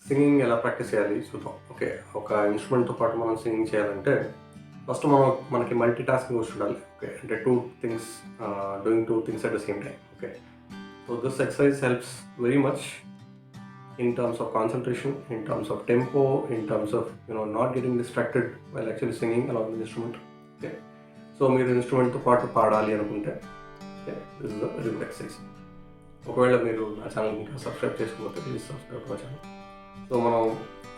Singing ఎలా practice చేయాలి చూద్దాం. ఓకే, ఒక ఇన్స్ట్రుమెంట్తో పాటు మనం సింగింగ్ చేయాలంటే ఫస్ట్ మనకి మల్టీ టాస్కింగ్ వచ్చి ఉండాలి. ఓకే, అంటే doing two things at the same time. Okay, so this exercise helps very much in terms of concentration, in terms of tempo, in terms of not getting distracted while actually singing along with the instrument. Okay, so మీరు ఇన్స్ట్రుమెంట్తో పాటు పాడాలి అనుకుంటే okay, this is a very good exercise. ఒకవేళ మీరు నా channel ఇంకా subscribe చేసుకోకపోతే please subscribe మా ఛానల్. సో మనం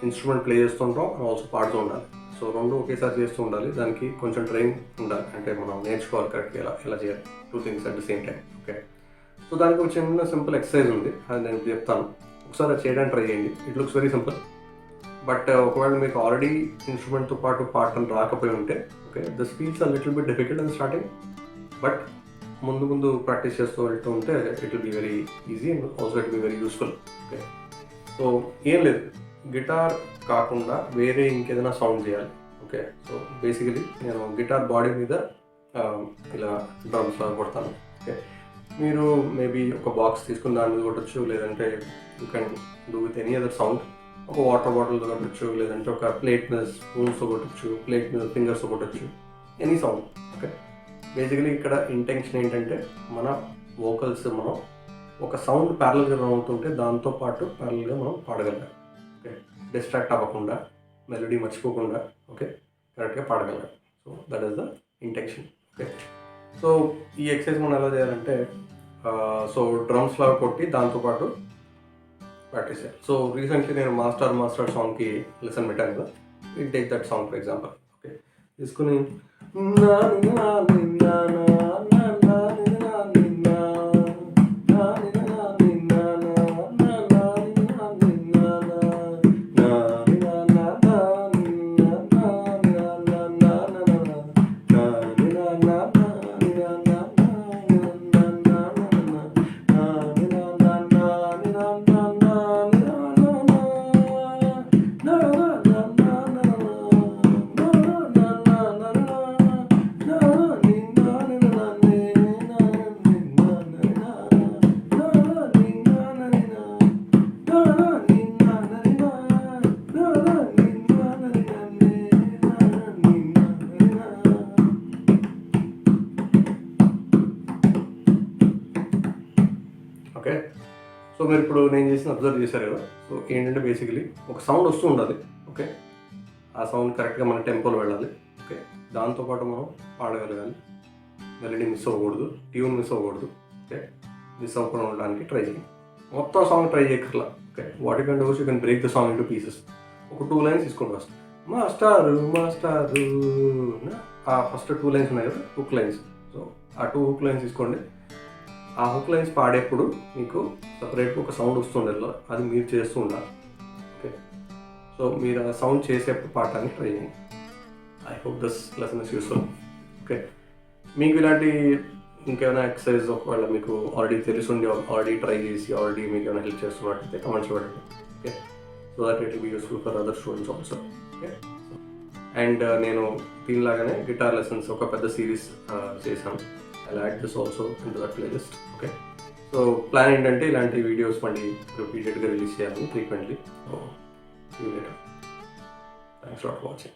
ఇన్స్ట్రుమెంట్ ప్లే చేస్తుంటాం, మనం ఆల్సో పాడుతూ ఉండాలి. సో రెండు ఒకేసారి చేస్తూ ఉండాలి. దానికి కొంచెం ట్రైన్ ఉండాలి, అంటే మనం నేర్చుకోవాలి కరెక్ట్గా ఎలా చేయాలి two things at the same time. Okay, so దానికి ఒక చిన్న సింపుల్ ఎక్సర్సైజ్ ఉంది, అది నేను చెప్తాను. ఒకసారి అది చేయడానికి ట్రై చేయండి. It looks very simple, but ఒకవేళ మీకు ఆల్రెడీ ఇన్స్ట్రుమెంట్తో పాటు పాడటం రాకపోయి ఉంటే okay, this feels a little bit difficult in starting, but ముందు ప్రాక్టీస్ చేస్తూ వెళ్తూ ఉంటే it will be very easy and also it be very useful. Okay, so ఏం లేదు, గిటార్ కాకుండా వేరే ఇంకేదైనా సౌండ్ చేయాలి. ఓకే, సో బేసికలీ నేను గిటార్ బాడీ మీద ఇలా డ్రమ్స్ కొడతాను. ఓకే, మీరు మేబీ ఒక బాక్స్ తీసుకుని దాని మీద కొట్టచ్చు, లేదంటే you can do with any other sound. ఒక వాటర్ బాటిల్తో కొట్టచ్చు, లేదంటే ఒక ప్లేట్ మీద స్పూన్స్తో కొట్టచ్చు, ప్లేట్ మీద ఫింగర్స్తో కొట్టచ్చు, ఎనీ సౌండ్. ఓకే, బేసికలీ ఇక్కడ ఇంటెన్షన్ ఏంటంటే మన వోకల్స్ మనం ఒక సౌండ్ ప్యారల్గా రన్ అవుతుంటే దాంతోపాటు ప్యారల్గా మనం పాడగలగాలి. ఓకే, డిస్ట్రాక్ట్ అవ్వకుండా, మెలోడీ మర్చిపోకుండా ఓకే కరెక్ట్గా పాడగలగాలి. So that is the intention. Okay, so ఈ ఎక్సర్సైజ్ మనం ఎలా చేయాలంటే సో డ్రమ్స్ లాగా కొట్టి దాంతోపాటు ప్రాక్టీస్ చేయాలి. సో రీసెంట్లీ నేను మాస్టర్ సాంగ్కి లెసన్ పెట్టాను కదా, will take that song for example. Okay, తీసుకుని ఓకే, సో మీరు ఇప్పుడు నేను చేసిన అబ్జర్వ్ చేశారు కదా. సో ఏంటంటే బేసికలీ ఒక సౌండ్ వస్తూ ఉండాలి. ఓకే, ఆ సౌండ్ కరెక్ట్గా మన టెంపోలో వెళ్ళాలి. ఓకే, దాంతోపాటు మనం పాడగలగాలి, మెలడీ మిస్ అవ్వకూడదు, ట్యూన్ మిస్ అవ్వకూడదు. ఓకే, మిస్ అవ్వకుండా ఉండడానికి ట్రై చేయండి. మొత్తం సాంగ్ ట్రై చేయక్కర్లా. Okay, what you can do you can break the song into pieces. ఒక 2 లైన్స్ తీసుకోండి ఫస్ట్. మాస్టారు ఆ ఫస్ట్ 2 లైన్స్ ఉన్నాయి కదా, హుక్ లైన్స్. సో ఆ 2 హుక్ లైన్స్ తీసుకోండి. ఆ హుక్ లైన్స్ పాడేప్పుడు మీకు సపరేట్గా ఒక సౌండ్ వస్తుండేలా, అది మీరు చేస్తూ ఉండాలి. ఓకే, సో మీరు ఆ సౌండ్ చేసేప్పుడు పాడటానికి ట్రై చేయండి. I hope this lesson is useful. Okay, మీకు ఇలాంటి ఇంకేమైనా ఎక్సర్సైజ్ ఒకవేళ మీకు ఆల్రెడీ తెలుసుండి, ఆల్రెడీ ట్రై చేసి ఆల్రెడీ మీకు ఏమైనా హెల్ప్ చేస్తున్నట్టయితే కమెంట్స్ పెట్టండి. Okay, so that it will be useful for other students also. Okay, and నేను దీనిలాగానే గిటార్ లెసన్స్ ఒక పెద్ద సిరీస్ చేశాను. I'll add this also into that playlist. Okay, so plan ఏంటంటే ఇలాంటి వీడియోస్ మళ్ళీ రిపీటెడ్గా రిలీజ్ చేయాలని frequently. So see you later. Thanks for watching.